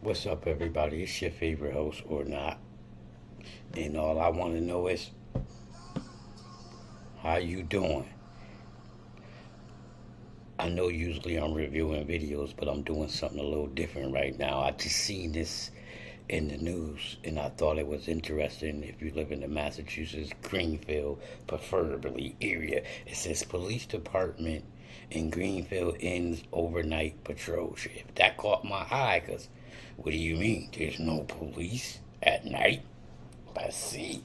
What's up, everybody? It's your favorite host or not. And all I want to know is, how you doing? I know usually I'm reviewing videos, but I'm doing something a little different right now. I just seen this in the news, and I thought it was interesting. If you live in the Massachusetts Greenfield, preferably area, it says police department in Greenfield ends overnight patrol shift. That caught my eye, because what do you mean? There's no police at night? Let's see.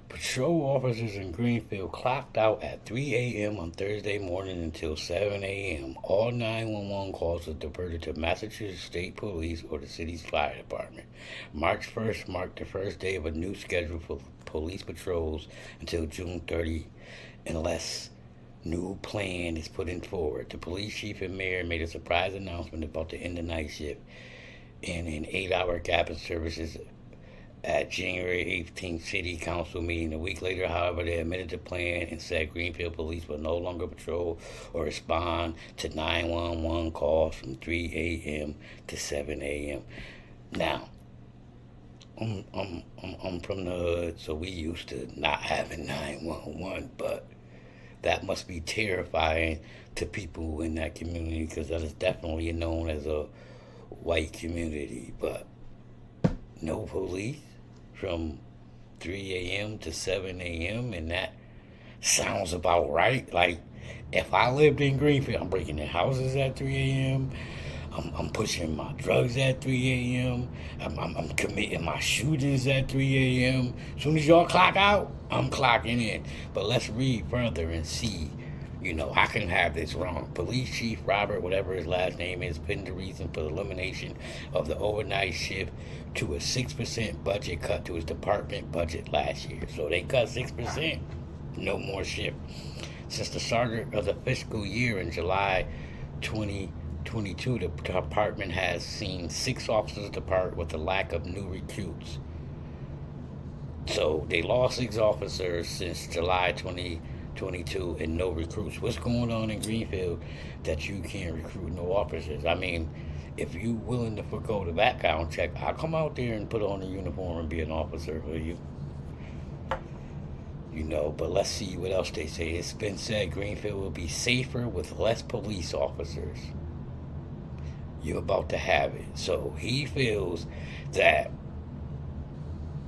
Patrol officers in Greenfield clocked out at 3 a.m. on Thursday morning until 7 a.m. All 911 calls are diverted to Massachusetts State Police or the city's fire department. March 1st marked the first day of a new schedule for police patrols until June 30, unless new plan is put in forward. The police chief and mayor made a surprise announcement about the end of night shift and an 8-hour gap in services at January 18th City Council meeting. A week later, however, they amended the plan and said Greenfield police will no longer patrol or respond to 911 calls from 3 a.m. to 7 a.m. Now, I'm from the hood, so we used to not having 911, but that must be terrifying to people in that community, because that is definitely known as a white community. But no police from 3 a.m. to 7 a.m. and that sounds about right. Like, if I lived in Greenfield, I'm breaking in houses at 3 a.m. I'm pushing my drugs at 3 a.m. I'm committing my shootings at 3 a.m. As soon as y'all clock out, I'm clocking in. But let's read further and see. I can have this wrong. Police Chief Robert, whatever his last name is, pinned the reason for the elimination of the overnight shift to a 6% budget cut to his department budget last year. So they cut 6%, no more shift. Since the start of the fiscal year in July 2022, the department has seen 6 officers depart with a lack of new recruits. So they lost 6 officers since July 2022 and no recruits. What's going on in Greenfield that you can't recruit no officers? I mean, if you willing to forgo the background check, I'll come out there and put on a uniform and be an officer for you. But let's see what else they say. It's been said Greenfield will be safer with less police officers. You're about to have it. So he feels that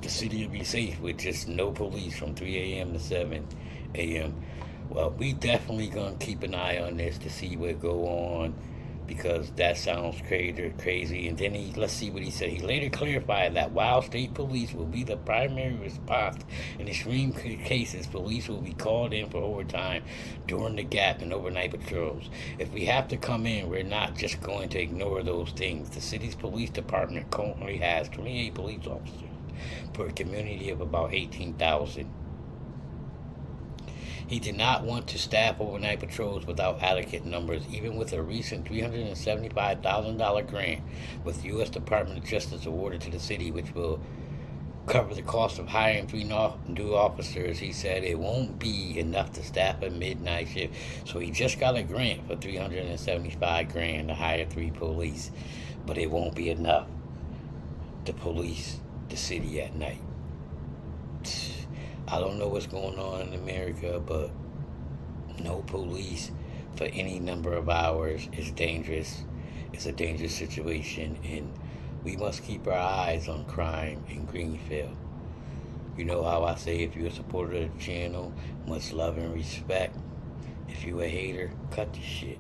the city will be safe with just no police from 3 a.m. to 7 a.m. Well, we definitely gonna keep an eye on this to see what go on, because that sounds crazy. And then let's see what he said. He later clarified that while state police will be the primary response in extreme cases, police will be called in for overtime during the gap and overnight patrols. If we have to come in, we're not just going to ignore those things. The city's police department currently has 28 police officers for a community of about 18,000. He did not want to staff overnight patrols without adequate numbers, even with a recent $375,000 grant with U.S. Department of Justice awarded to the city, which will cover the cost of hiring 3 new officers. He said it won't be enough to staff a midnight shift, so he just got a grant for $375,000 to hire 3 police, but it won't be enough to police the city at night. I don't know what's going on in America, but no police for any number of hours is dangerous. It's a dangerous situation, and we must keep our eyes on crime in Greenfield. You know how I say, if you're a supporter of the channel, much love and respect. If you a hater, cut the shit.